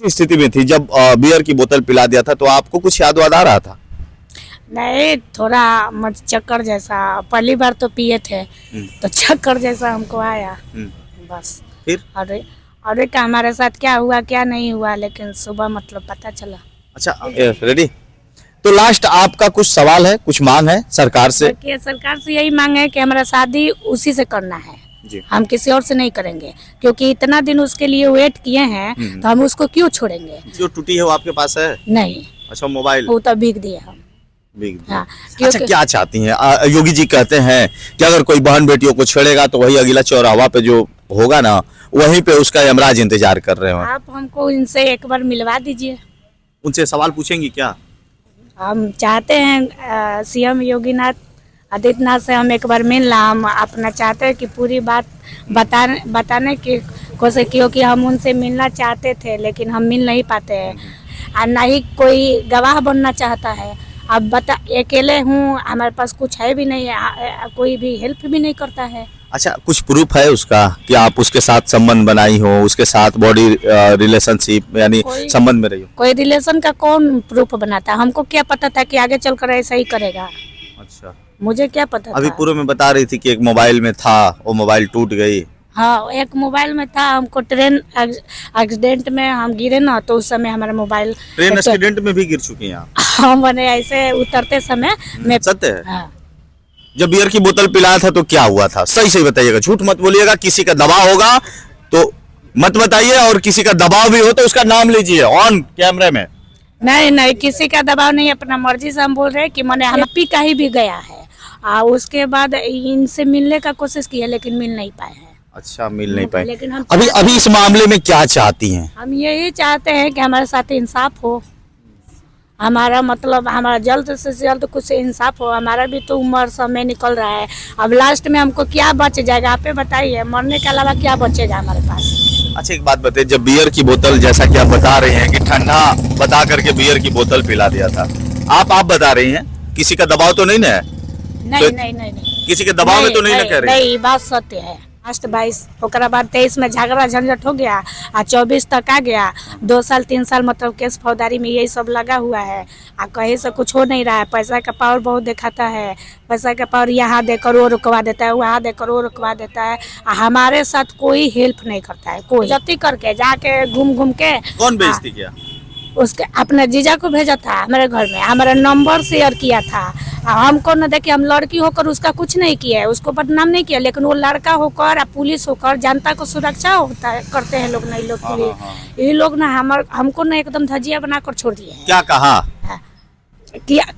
इस स्थिति में थी जब बियर की बोतल पिला दिया था, तो आपको कुछ याद वाद आ रहा था? नहीं, थोड़ा चक्कर जैसा, पहली बार तो पिए थे तो चक्कर जैसा हमको आया बस। फिर और एक हमारे साथ क्या हुआ क्या नहीं हुआ, लेकिन सुबह मतलब पता चला। अच्छा, रेडी। तो लास्ट आपका कुछ सवाल है, कुछ मांग है सरकार से? सरकार से यही मांग है कि हमारा शादी उसी से करना है जी। हम किसी और से नहीं करेंगे, क्योंकि इतना दिन उसके लिए वेट किए हैं तो हम उसको क्यों छोड़ेंगे। जो टूटी है वो आपके पास है? नहीं। अच्छा, मोबाइल वो तो भीग दिया हम। हाँ, अच्छा, क्या चाहती हैं? योगी जी कहते हैं कि अगर कोई बहन बेटियों को छेड़ेगा तो वही अगला चौराहा पे जो होगा ना, वहीं पे उसका यमराज इंतजार कर रहे हो। आप हमको इनसे एक बार मिलवा दीजिए। उनसे सवाल पूछेंगी क्या? हम चाहते हैं सीएम योगीनाथ आदित्यनाथ से हम एक बार मिलना। हम अपना चाहते हैं कि पूरी बात बताने की कोशिश, क्योंकि हम उनसे मिलना चाहते थे लेकिन हम मिल नहीं पाते हैं, और ना ही कोई गवाह बनना चाहता है। अब बता, अकेले हूँ, हमारे पास कुछ है भी नहीं है, कोई भी हेल्प भी नहीं करता है। अच्छा, कुछ प्रूफ है उसका कि आप उसके साथ संबंध बनाई हो, उसके साथ बॉडी रिलेशनशिप यानी संबंध में रही हो? कोई रिलेशन का कौन प्रूफ बनाता है? हमको क्या पता था कि आगे चलकर ऐसा ही करेगा। अच्छा, मुझे क्या पता अभी था? पूर्व में बता रही थी कि एक मोबाइल में था, वो मोबाइल टूट गई। हाँ, एक मोबाइल में था। हमको ट्रेन एक्सीडेंट में हम गिरे ना, तो उस समय हमारा मोबाइल ट्रेन एक्सीडेंट में भी गिर चुकी हैं आप? हम बने ऐसे उतरते समय में। सत्य है? हाँ। जब बियर की बोतल पिलाया था तो क्या हुआ था? सही सही बताइएगा, झूठ मत बोलिएगा। किसी का दबाव होगा तो मत बताइए, और किसी का दबाव भी हो तो उसका नाम लीजिए ऑन कैमरे में। नहीं, किसी का दबाव नहीं, अपना मर्जी से हम बोल रहे हैं कि मैंने हम पी का ही भी गया है। उसके बाद इनसे मिलने का कोशिश की है लेकिन मिल नहीं पाए हैं। अच्छा, मिल नहीं पाए। लेकिन हम अभी इस मामले में क्या चाहती हैं? हम यही चाहते हैं कि हमारे साथ इंसाफ हो। हमारा मतलब हमारा जल्द से जल्द कुछ इंसाफ हो। हमारा भी तो उम्र समय निकल रहा है। अब लास्ट में हमको क्या बच जाएगा, आप बताइए। मरने के अलावा क्या बचेगा हमारे पास? अच्छा, एक बात बताइए, जब बियर की बोतल, जैसा कि आप बता रहे हैं कि ठंडा बता करके बियर की बोतल पिला दिया था, आप बता रही हैं, किसी का दबाव तो नहीं ना है? नहीं, किसी के दबाव में तो नहीं ना कह रही? नहीं, बात सत्य है। लास्ट 22, ओकरा बाद 23 में झगड़ा झंझट हो गया, और 24 तक आ गया। 2 साल 3 साल मतलब केस फौजदारी में यही सब लगा हुआ है, और कहीं से कुछ हो नहीं रहा है। पैसा का पावर बहुत दिखाता है। पैसा का पावर यहाँ देकर वो रुकवा देता है, वहाँ देकर वो रुकवा देता है। हमारे साथ कोई हेल्प नहीं करता है। कोई जब्ती करके जाके घूम के। कौन बेइज्जती किया? उसके अपने जीजा को भेजा था हमारे घर में, हमारा नंबर शेयर किया था। हमको न देखे, हम लड़की होकर उसका कुछ नहीं किया है, उसको बदनाम नहीं किया, लेकिन वो लड़का होकर पुलिस होकर जनता को सुरक्षा होता है, करते हैं लोग। नहीं, लोग के लिए ये लोग ना हमको ना एकदम धजिया बनाकर छोड़ दिए हैं। क्या कहा?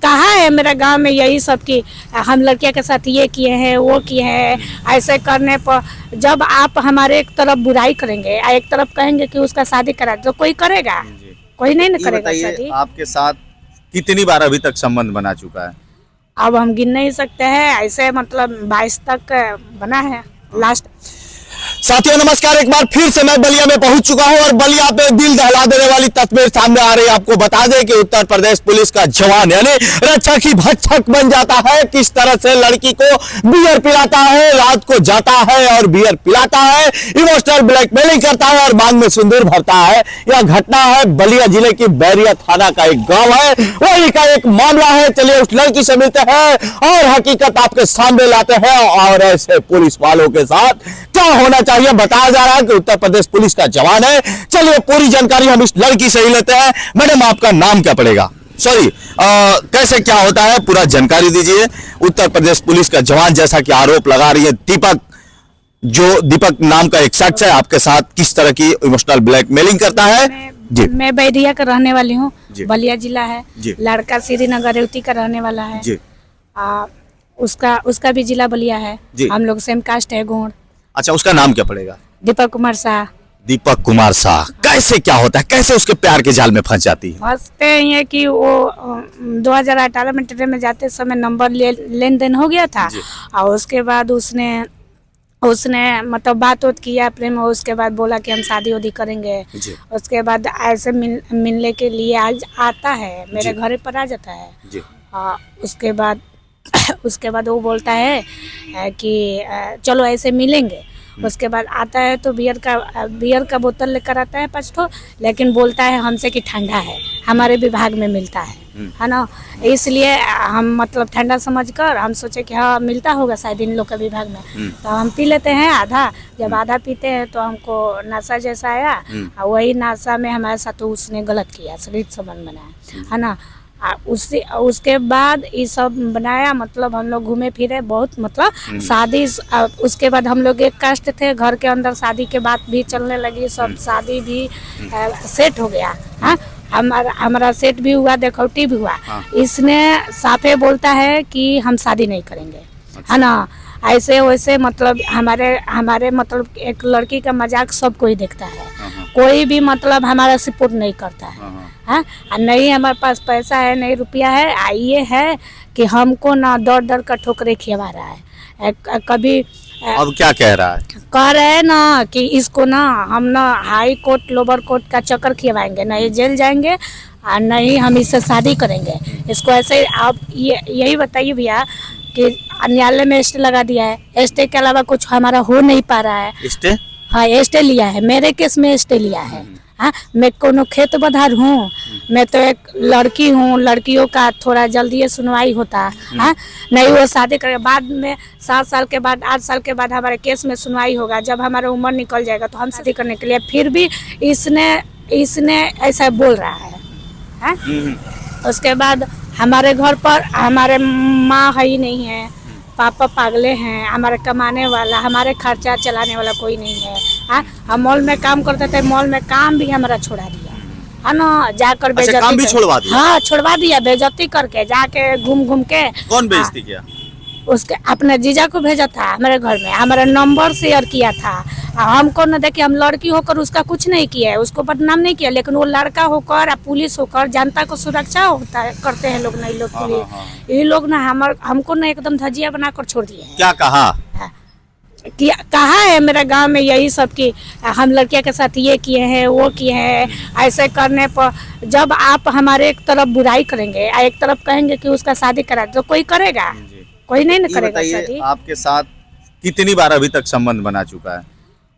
कहा है मेरा गांव में यही सब कि हम लड़कियों के साथ ये किए हैं, वो किए हैं। ऐसे करने पर जब आप हमारे एक तरफ बुराई करेंगे, एक तरफ कहेंगे कि उसका शादी करा, तो कोई करेगा? कोई नहीं करेगा शादी। आपके साथ कितनी बार अभी तक संबंध बना चुका है? अब हम गिन नहीं सकते हैं, ऐसे मतलब 22 तक बना है लास्ट। साथियों नमस्कार, एक बार फिर से मैं बलिया में पहुंच चुका हूं, और बलिया पे दिल दहला देने वाली तस्वीर सामने आ रही है। आपको बता दें कि उत्तर प्रदेश पुलिस का जवान यानी रक्षक ही भक्षक बन जाता है। किस तरह से लड़की को बियर पिलाता है, रात को जाता है और बियर पिलाता है, इमोशनल ब्लैकमेलिंग करता है और मांग में सिंदूर भरता है। यह घटना है बलिया जिले की बैरिया थाना का एक गाँव है, वही का एक मामला है। चलिए उस लड़की से मिलते हैं और हकीकत आपके सामने लाते हैं, और ऐसे पुलिस वालों के साथ क्या होना चाहिए। बताया जा रहा है कि उत्तर प्रदेश पुलिस का जवान है। चलिए पूरी जानकारी हम इस लड़की से ही लेते हैं। मैडम, आपका नाम क्या पड़ेगा? सॉरी, कैसे क्या होता है, पूरा जानकारी दीजिए। उत्तर प्रदेश पुलिस का जवान, जैसा कि आरोप लगा रही है दीपक नाम का एक शख्स है, आपके साथ किस तरह की इमोशनल ब्लैकमेलिंग करता है? जी, मैं बैरिया का रहने वाली हूँ, बलिया जिला है। लड़का श्रीनगर रेवती का रहने वाला है जी। उसका भी जिला बलिया है। हम लोग सेम कास्ट है, गोंड। अच्छा, उसका नाम क्या पड़ेगा? दीपक कुमार शाह। दीपक कुमार शाह। कैसे क्या होता है, कैसे उसके प्यार के जाल में फंस जाती है? फंसते हैं कि वो 2018 में ट्रेन में जाते समय नंबर लेन देन हो गया था, और उसके बाद उसने मतलब बात किया प्रेम, उसके बाद बोला कि हम शादी वादी करेंगे। उसके बाद ऐसे मिलने के लिए आज आता है, मेरे घर पर आ जाता है। उसके बाद वो बोलता है कि चलो ऐसे मिलेंगे। उसके बाद आता है तो बियर का बोतल लेकर आता है 5 ठो, लेकिन बोलता है हमसे कि ठंडा है, हमारे विभाग में मिलता है ना। इसलिए हम मतलब ठंडा समझकर हम सोचे कि हाँ मिलता होगा शायद इन लोग के विभाग में, तो हम पी लेते हैं आधा। जब आधा पीते हैं तो हमको नशा जैसा आया, और वही नशा में हमारे साथ उसने गलत किया, शरीर संबंध बनाया, है ना। उसके बाद ये सब बनाया, मतलब हम लोग घूमे फिरे बहुत, मतलब शादी। उसके बाद हम लोग एक कास्ट थे, घर के अंदर शादी के बात भी चलने लगी, सब शादी भी सेट हो गया। हाँ, हमारा सेट भी हुआ, देखौटी भी हुआ। इसने साफे बोलता है कि हम शादी नहीं करेंगे, है ना। ऐसे वैसे मतलब हमारे मतलब एक लड़की का मजाक सब कोई देखता है, कोई भी मतलब हमारा सपोर्ट नहीं करता है। हाँ, नहीं हमारे पास पैसा है, नहीं रुपया है, ये है कि हमको ना दर दर का ठोकरे खिलवा रहा है। कभी अब क्या कह रहा है? कह रहे हैं ना कि इसको ना हम ना हाई कोर्ट लोअर कोर्ट का चक्कर खिलवाएंगे, ना ये जेल जाएंगे और नहीं हम इससे शादी करेंगे। इसको ऐसे आप यही बताइए भैया कि न्यायालय में स्टे लगा दिया है, स्टे के अलावा कुछ हमारा हो नहीं पा रहा है। स्टे? हाँ, स्टे लिया है, मेरे केस में स्टे लिया है। हाँ, मैं कोनो खेत बधार हूँ, मैं तो एक लड़की हूँ, लड़कियों का थोड़ा जल्दी सुनवाई होता है। हाँ, नहीं वो शादी कर बाद में 7 साल के बाद 8 साल के बाद हमारे केस में सुनवाई होगा, जब हमारा उम्र निकल जाएगा तो हम शादी करने के लिए, फिर भी इसने ऐसा बोल रहा है। हाँ? उसके बाद हमारे घर पर हमारे माँ है ही नहीं है, पापा पागले हैं, हमारे कमाने वाला, हमारे खर्चा चलाने वाला कोई नहीं है। हाँ, हम मॉल में काम करते थे, मॉल में काम भी हमारा छोड़ा दिया, है ना, जाकर बेइज्जती। काम भी छुड़वा दिया? हाँ, छुड़वा दिया, बेइज्जती करके जाके घूम के। कौन बेइज्जती किया? उसके अपने जीजा को भेजा था हमारे घर में, हमारा नंबर शेयर किया था। हमको न देखे, हम लड़की होकर उसका कुछ नहीं किया है, उसको बदनाम नहीं किया, लेकिन वो लड़का होकर पुलिस होकर जनता को सुरक्षा होता है, करते हैं लोग, नहीं लोग के लिए। ये लोग ना हमको ना एकदम धजिया बनाकर छोड़ दिए हैं। क्या कहा? कहा है मेरे गांव में यही सब कि हम लड़कियों के साथ ये किए हैं, वो किए हैं। ऐसे करने पर जब आप हमारे एक तरफ बुराई करेंगे, एक तरफ कहेंगे कि उसका शादी करा, तो कोई करेगा? कोई नहीं करेगा शादी। आपके साथ कितनी बार अभी तक संबंध बना चुका है?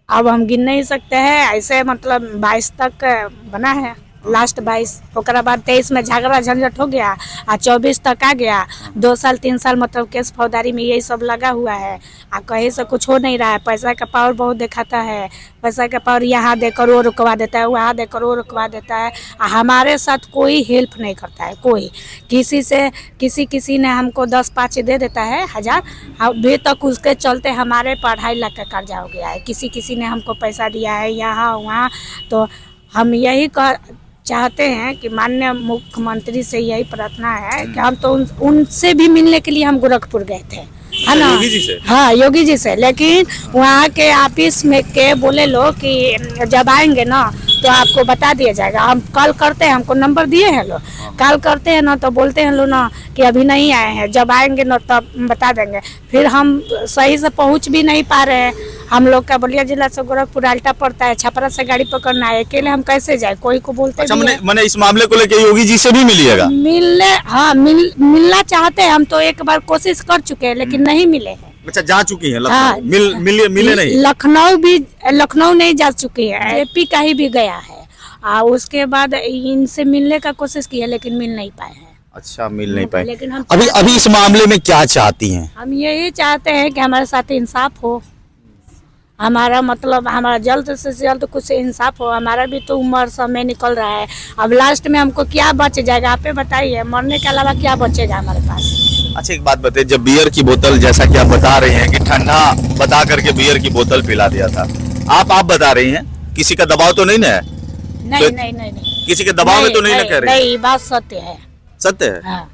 अब हम गिन नहीं सकते हैं, ऐसे मतलब 22 तक बना है, लास्ट 22। ओकरा बाद 23 में झगड़ा झंझट हो गया और 24 तक आ गया। 2 साल 3 साल मतलब केस फौजदारी में यही सब लगा हुआ है, और कहीं से कुछ हो नहीं रहा है। पैसा का पावर बहुत दिखाता है, पैसा का पावर यहाँ देकर वो रुकवा देता है, वहाँ देकर वो रुकवा देता है। हमारे साथ कोई हेल्प नहीं करता है, कोई किसी ने हमको 10-5 दे देता है 1000, अभी तक उसके चलते हमारे 2.5 लाख का कर्जा हो गया है। किसी ने हमको पैसा दिया है यहाँ वहाँ। तो हम यही चाहते हैं कि माननीय मुख्यमंत्री से यही प्रार्थना है कि हम तो उनसे भी मिलने के लिए हम गोरखपुर गए थे, है ना। योगी जी से? हाँ, योगी जी से, लेकिन वहाँ के ऑफिस में के बोले लोग कि जब आएंगे ना तो आपको बता दिया जाएगा। हम कॉल करते हैं, हमको नंबर दिए हैं लोग, कॉल करते हैं ना तो बोलते हैं लोग ना कि अभी नहीं आए हैं, जब आएंगे ना तब बता देंगे। फिर हम सही से पहुँच भी नहीं पा रहे हैं। हम लोग का बलिया जिला से गोरखपुर आल्टा पड़ता है, छपरा से गाड़ी पकड़ना है, अकेले हम कैसे जाए? कोई को बोलते अच्छा, मैंने इस मामले को लेकर योगी जी से भी मिलिएगा? मिलना चाहते हैं हम, तो एक बार कोशिश कर चुके हैं लेकिन नहीं मिले हैं। अच्छा, जा चुकी हैं लखनऊ? मिले नहीं? लखनऊ नहीं जा चुकी है, एपी का ही भी गया है। उसके बाद इनसे मिलने का कोशिश की है लेकिन मिल नहीं पाए हैं। अच्छा, मिल नहीं पाए। लेकिन हम अभी इस मामले में क्या चाहती हैं? हम यही चाहते हैं कि हमारे साथ इंसाफ हो, हमारा मतलब हमारा जल्द से जल्द कुछ इंसाफ हो। हमारा भी तो उम्र समय निकल रहा है, अब लास्ट में हमको क्या बच जाएगा? आप बताइए, मरने के अलावा क्या बचेगा हमारे पास? अच्छा, एक बात बताइए, जब बियर की बोतल, जैसा कि आप बता रहे हैं कि ठंडा बता करके बियर की बोतल पिला दिया था, आप बता रही हैं, किसी का दबाव तो नहीं ना है? नहीं, किसी के दबाव में तो नहीं ना कह रही? नहीं, बात सत्य है। सत्य है? हाँ।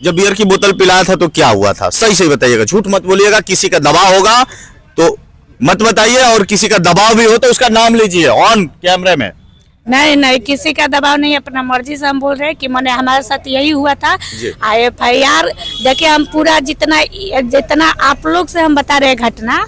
जब बियर की बोतल पिलाया था तो क्या हुआ था? सही बताइएगा, झूठ मत बोलिएगा। किसी का दबाव होगा तो मत बताइए, और किसी का दबाव भी हो तो उसका नाम लीजिए ऑन कैमरे में। नहीं, किसी का दबाव नहीं, अपना मर्जी से हम बोल रहे हैं कि मैंने हमारे साथ यही हुआ था। FIR देखिए, हम पूरा जितना आप लोग से हम बता रहे हैं घटना,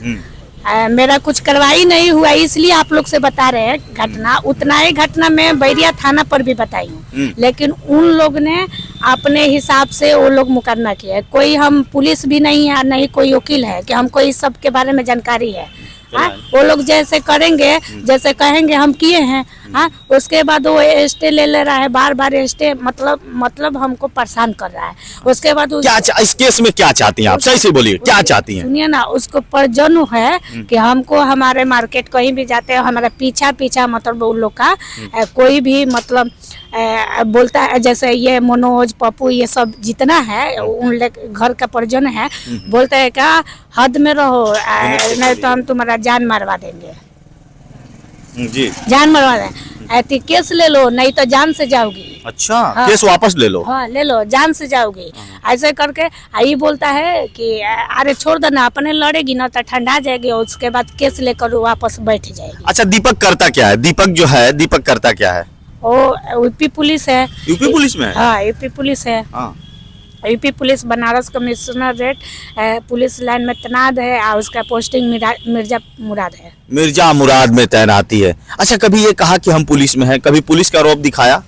मेरा कुछ कार्रवाई नहीं हुआ इसलिए आप लोग से बता रहे हैं घटना। उतना ही घटना मैं बैरिया थाना पर भी बताई हूँ, लेकिन उन लोग ने अपने हिसाब से वो लोग मुकदमा किया है। कोई हम पुलिस भी नहीं है, नहीं कोई वकील है कि हमको इस सब के बारे में जानकारी है। हाँ, वो लोग जैसे करेंगे, जैसे कहेंगे हम किए हैं, हाँ, उसके बाद वो स्टे ले रहा है, बार बार स्टे, मतलब हमको परेशान कर रहा है। उसके बाद क्या इस केस में क्या चाहती हैं आप, सही से बोलिए, क्या चाहती हैं? सुनिए ना, उसको परजन है कि हमको हमारे मार्केट कहीं भी जाते हैं, हमारा पीछा मतलब उन लोग का कोई भी मतलब बोलता है, जैसे ये मनोज पप्पू ये सब जितना है उन घर का परिजन है, बोलते हैं क्या हद में रहो, नहीं तो हम तुम्हारा जान मरवा देंगे जी, जान मरवा देंगे, ऐसी केस ले लो नहीं तो जान से जाओगी। अच्छा, हाँ, केस वापस ले लो। हाँ ले लो, जान से जाओगी। ऐसे करके यही बोलता है कि अरे छोड़ देना, अपने लड़ेगी ना तो ठंडा जाएगी, और उसके बाद केस लेकर वापस बैठ जाएगी। अच्छा, दीपक करता क्या है? दीपक करता क्या है? वो यूपी पुलिस है। यूपी पुलिस में है? हाँ, यूपी पुलिस है। हाँ। UP police Banaras commissionerate police line में तैनात है, और उसका पोस्टिंग मिर्जा मुराद है। मिर्जा मुराद में तैनाती है। अच्छा, कभी ये कहा कि हम पुलिस में हैं, कभी पुलिस का रौब दिखाया?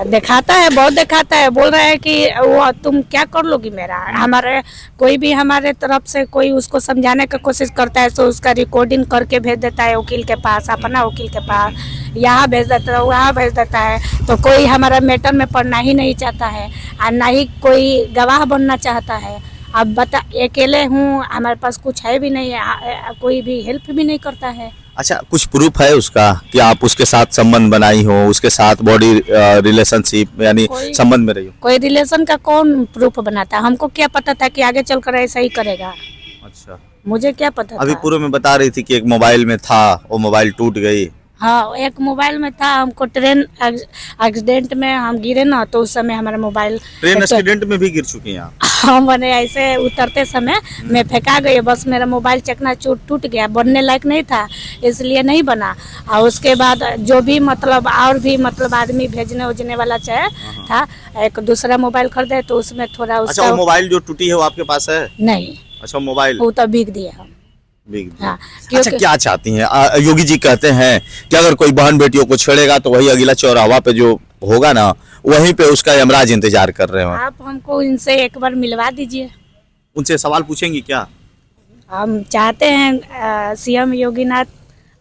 दिखाता है, बहुत दिखाता है, बोल रहा है कि वो तुम क्या कर लोगी मेरा, हमारे कोई भी हमारे तरफ से कोई उसको समझाने की कोशिश करता है तो उसका रिकॉर्डिंग करके भेज देता है वकील के पास, अपना वकील के पास, यहाँ भेज देता है, वहाँ भेज देता है। तो कोई हमारा मैटर में पढ़ना ही नहीं चाहता है, और ना ही कोई गवाह बनना चाहता है। अब बता, अकेले हूँ, हमारे पास कुछ है भी नहीं, कोई भी हेल्प भी नहीं करता है। अच्छा, कुछ प्रूफ है उसका कि आप उसके साथ संबंध बनाई हो, उसके साथ बॉडी रिलेशनशिप यानी संबंध में रही हो? कोई रिलेशन का कौन प्रूफ बनाता है? हमको क्या पता था कि आगे चलकर ऐसा ही करेगा? अच्छा, मुझे क्या पता अभी था? पूर्व में बता रही थी कि एक मोबाइल में था, वो मोबाइल टूट गई। हाँ, एक मोबाइल में था, हमको ट्रेन एक्सीडेंट में हम गिरे ना, तो उस समय हमारा मोबाइल ट्रेन एक्सीडेंट में भी गिर चुकी हैं आप? हम मैंने ऐसे उतरते समय मैं फेंका गई, बस मेरा मोबाइल चकनाचूर टूट गया, बनने लायक नहीं था इसलिए नहीं बना। और उसके बाद जो भी मतलब और भी मतलब आदमी भेजने उजने वाला चाहे था, एक दूसरा मोबाइल खरीदे तो उसमें थोड़ा अच्छा, उसका वो मोबाइल जो टूटी है वो आपके पास है? नहीं। अच्छा, मोबाइल वो तो बिक दिया हम। हाँ, अच्छा, क्या चाहती हैं? योगी जी कहते हैं कि अगर कोई बहन बेटियों को छेड़ेगा तो वही अगला चौराहा पे जो होगा ना, वहीं पे उसका यमराज इंतजार कर रहे हो। आप हमको इनसे एक बार मिलवा दीजिए। उनसे सवाल पूछेंगी क्या? हम चाहते हैं सीएम योगीनाथ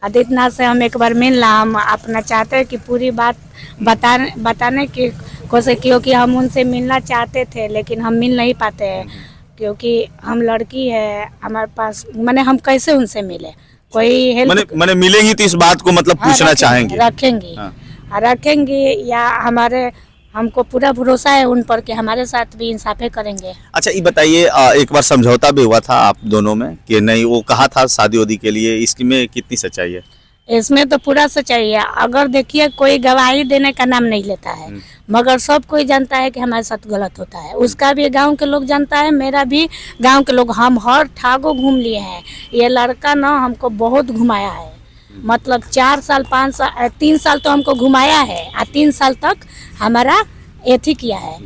आदित्यनाथ से हम एक बार मिलना, हम अपना चाहते हैं कि पूरी बात बताने की कोशिश, क्योंकि हम उनसे मिलना चाहते थे लेकिन हम मिल नहीं पाते हैं, क्योंकि हम लड़की है, हमारे पास मैंने हम कैसे उनसे मिले, कोई हेल्प मैंने मिलेंगी तो इस बात को मतलब पूछना चाहेंगे? रखेंगे, रखेंगे, या हमारे हमको पूरा भरोसा है उन पर कि हमारे साथ भी इंसाफे करेंगे। अच्छा, ये बताइए, एक बार समझौता भी हुआ था आप दोनों में कि नहीं, वो कहा था शादी वादी के लिए, इसमें कितनी सच्चाई है? इसमें तो पूरा सच्चाई है। अगर देखिए कोई गवाही देने का नाम नहीं लेता है, मगर सब कोई जानता है कि हमारे साथ गलत होता है, उसका भी गांव के लोग जानता है, मेरा भी गांव के लोग, हम हर ठागो घूम लिए हैं। ये लड़का ना हमको बहुत घुमाया है, मतलब 4 साल 5 साल 3 साल तो हमको घुमाया है, और 3 साल तक हमारा एथी किया है।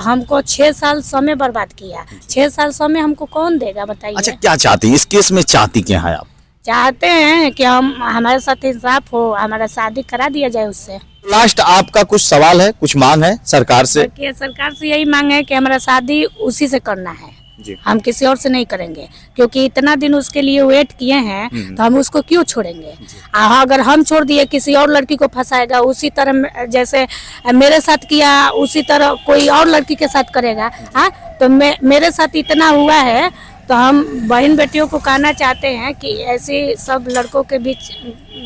हमको 6 साल समय बर्बाद किया, 6 साल समय हमको कौन देगा बताइए? अच्छा, क्या चाहती इस केस में, चाहती क्या है आप? चाहते हैं कि हम हमारे साथ इंसाफ हो, हमारा शादी करा दिया जाए उससे। लास्ट आपका कुछ सवाल है, कुछ मांग है सरकार से? सरकार से यही मांग है कि हमारा शादी उसी से करना है जी। हम किसी और से नहीं करेंगे, क्योंकि इतना दिन उसके लिए वेट किए हैं तो हम उसको क्यों छोड़ेंगे? अगर हम छोड़ दिए किसी और लड़की को फंसाएगा, उसी तरह जैसे मेरे साथ किया उसी तरह कोई और लड़की के साथ करेगा। हाँ, तो मेरे साथ इतना हुआ है, तो हम बहन बेटियों को कहना चाहते हैं कि ऐसे सब लड़कों के बीच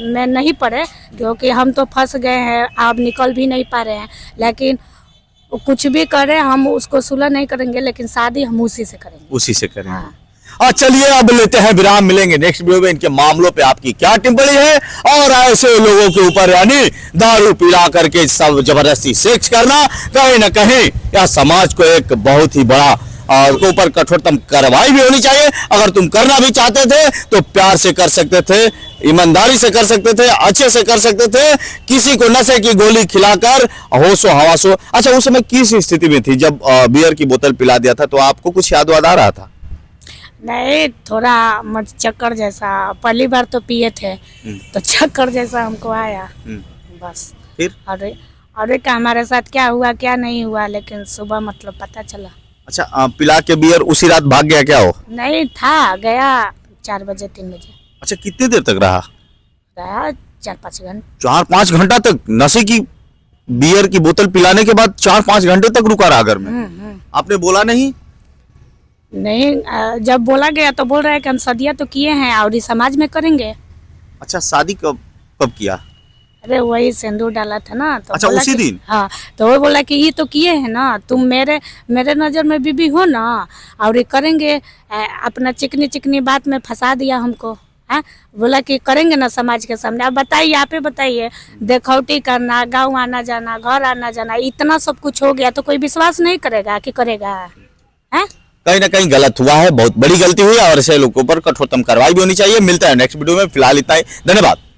में नहीं पड़े, क्योंकि हम तो फंस गए हैं, आप निकल भी नहीं पा रहे हैं। लेकिन कुछ भी करें हम उसको सुलह नहीं करेंगे, लेकिन शादी हम उसी से करेंगे, उसी से करेंगे। हाँ। और चलिए अब लेते हैं विराम, मिलेंगे नेक्स्ट वीडियो में। इनके मामलों पे आपकी क्या टिप्पणी है, और ऐसे लोगों के ऊपर यानी दारू पिला करके सब जबरदस्ती सेक्स करना, कहीं ना कहीं यह समाज को एक बहुत ही बड़ा और के ऊपर कठोरतम कार्रवाई भी होनी चाहिए। अगर तुम करना भी चाहते थे तो प्यार से कर सकते थे, ईमानदारी से कर सकते थे, अच्छे से कर सकते थे, किसी को नशे की गोली खिलाकर होशो हवासो। अच्छा, उस समय किस स्थिति में थी जब बियर की बोतल पिला दिया था? तो आपको कुछ याद वाद आ रहा था? नहीं, थोड़ा चक्कर जैसा, पहली बार तो पिए थे तो चक्कर जैसा हमको आया, बस। फिर और का हमारे साथ क्या हुआ क्या नहीं हुआ, लेकिन सुबह मतलब पता चला। अच्छा, पिला के बियर उसी रात भाग गया क्या हो? नहीं था, गया 4 बजे 3 बजे। अच्छा, कितनी देर तक रहा? 4-5 घंटे। 4-5 घंटा तक नशे की बियर की बोतल पिलाने के बाद 4-5 घंटे तक रुका रहा घर में? आपने बोला नहीं? नहीं, जब बोला गया तो बोल रहा है कि हम शादियां तो किए हैं और इस समाज में करेंगे। अच्छा, शादी कब कब किया? अरे वही सिंदूर डाला था ना, तो अच्छा, बोला उसी कि- दिन? हाँ, तो वो बोला कि ये तो किए हैं ना, तुम मेरे मेरे नजर में बीबी हो ना, और ये करेंगे। अपना चिकनी चिकनी बात में फंसा दिया हमको। हाँ, बोला कि करेंगे ना समाज के सामने। अब बताइए, आप ही बताइए, देखौटी करना, गाँव आना जाना, घर आना जाना, इतना सब कुछ हो गया तो कोई विश्वास नहीं करेगा कि करेगा? है कहीं ना कहीं गलत हुआ है, बहुत बड़ी गलती हुई है और ऐसे लोगों पर कठोरतम कार्रवाई भी होनी चाहिए। मिलता है नेक्स्ट वीडियो में, फिलहाल इतना ही, धन्यवाद।